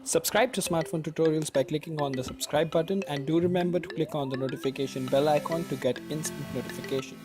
Subscribe to Smartphone Tutorials by clicking on the subscribe button, and do remember to click on the notification bell icon to get instant notifications.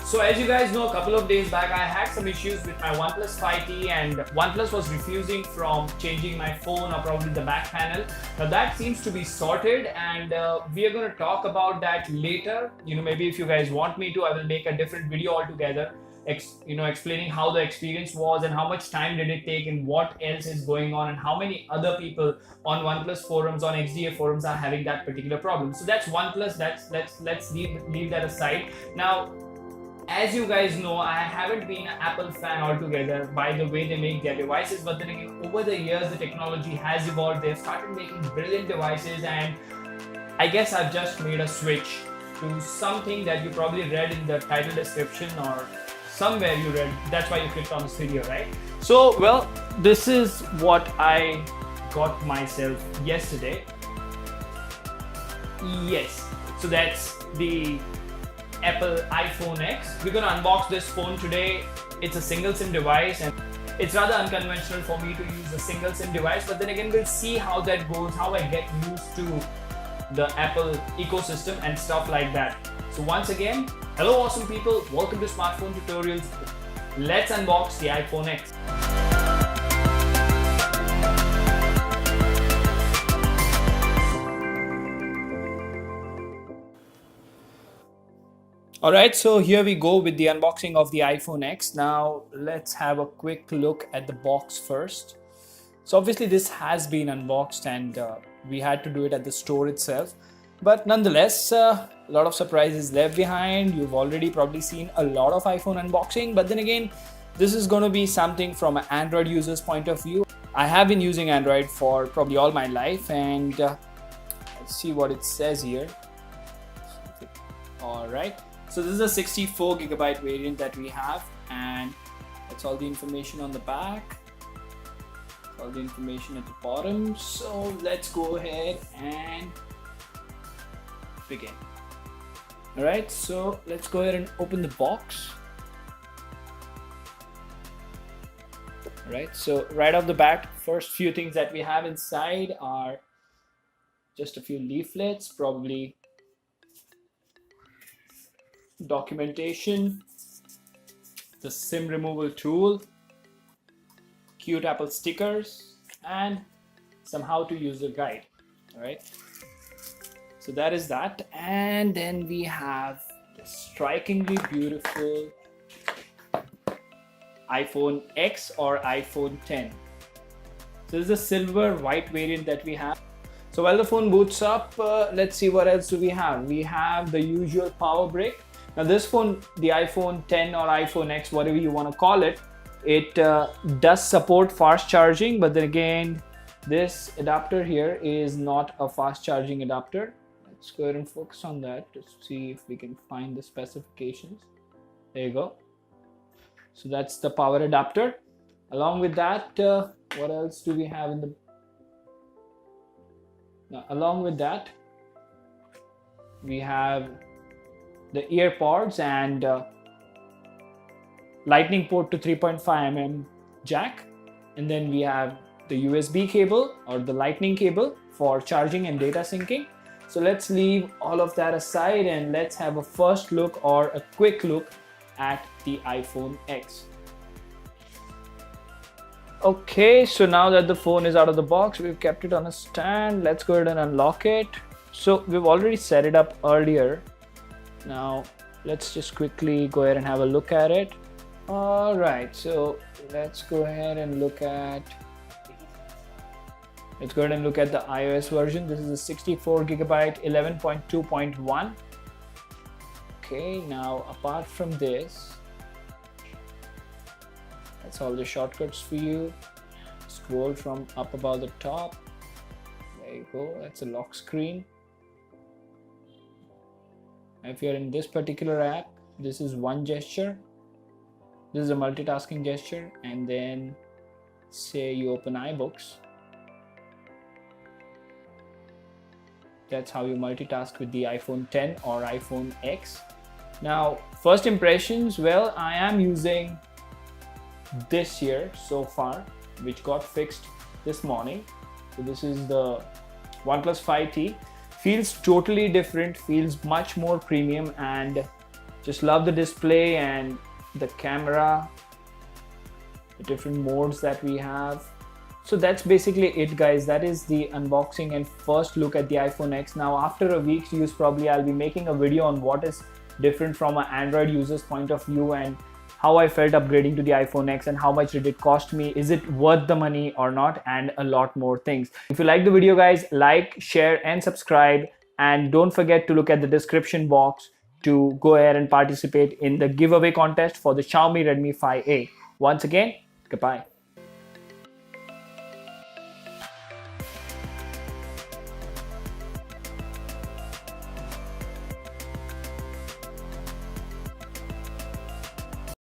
So as you guys know, a couple of days back I had some issues with my OnePlus 5T, and OnePlus was refusing from changing my phone or probably the back panel. Now that seems to be sorted, and we are going to talk about that later. Maybe if you guys want me to, I will make a different video altogether, explaining how the experience was and how much time did it take and what else is going on and how many other people on OnePlus forums, on XDA forums are having that particular problem. So that's OnePlus. Let's leave that aside. Now, as you guys know, I haven't been an Apple fan altogether by the way they make their devices, but then again, over the years, the technology has evolved. They've started making brilliant devices, and I guess I've just made a switch to something that you probably read in the title description or somewhere you read. That's why you clicked on this video, right? So, well, this is what I got myself yesterday. Yes, so that's the Apple iPhone X. We're gonna unbox this phone today. It's a single SIM device, and it's rather unconventional for me to use a single SIM device, but then again, we'll see how that goes, how I get used to the Apple ecosystem and stuff like that. So once again, hello awesome people, welcome to Smartphone Tutorials. Let's unbox the iPhone X. Alright, so here we go with the unboxing of the iPhone X. Now let's have a quick look at the box first. So obviously this has been unboxed, and we had to do it at the store itself. But nonetheless, a lot of surprises left behind. You've already probably seen a lot of iPhone unboxing, but then again, this is going to be something from an Android user's point of view. I have been using Android for probably all my life, and let's see what it says here. Alright. So this is a 64 gigabyte variant that we have, and that's all the information on the back, all the information at the bottom. So let's go ahead and begin. Alright, so let's go ahead and open the box. Alright, so right off the bat, first few things that we have inside are just a few leaflets, probably documentation, the SIM removal tool, cute Apple stickers, and some how to use the guide. All right, so that is that, and then we have the strikingly beautiful iPhone X or iPhone 10. So this is a silver white variant that we have. So while the phone boots up, let's see what else do we have. We have the usual power brick. Now this phone, the iPhone 10 or iPhone X, whatever you want to call it, it does support fast charging, but then again, this adapter here is not a fast charging adapter. Let's go ahead and focus on that to see if we can find the specifications. There you go. So that's the power adapter. Along with that, what else do we have in the... Now, along with that, we have the ear pods and lightning port to 3.5mm jack, and then we have the USB cable or the lightning cable for charging and data syncing. So let's leave all of that aside and let's have a first look or a quick look at the iPhone X. Okay, so now that the phone is out of the box, we've kept it on a stand. Let's go ahead and unlock it. So we've already set it up earlier. Now let's just quickly go ahead and have a look at it. All right, so let's go ahead and look at the iOS version. This is a 64 gigabyte 11.2.1. Okay, now apart from this, that's all the shortcuts for you. Scroll from up above the top. There you go, that's a lock screen. If you're in this particular app, this is one gesture. This is a multitasking gesture, and then say you open iBooks. That's how you multitask with the iPhone 10 or iPhone X. Now, first impressions, well, I am using this here so far, which got fixed this morning. So this is the OnePlus 5T. Feels totally different, feels much more premium, and just love the display and the camera, the different modes that we have. So that's basically it, guys. That is the unboxing and first look at the iPhone X. Now, after a week's use, probably I'll be making a video on what is different from an Android user's point of view and how I felt upgrading to the iPhone X and how much did it cost me, is it worth the money or not, and a lot more things. If you like the video, guys, like, share and subscribe, and don't forget to look at the description box to go ahead and participate in the giveaway contest for the Xiaomi Redmi 5A. Once again, goodbye.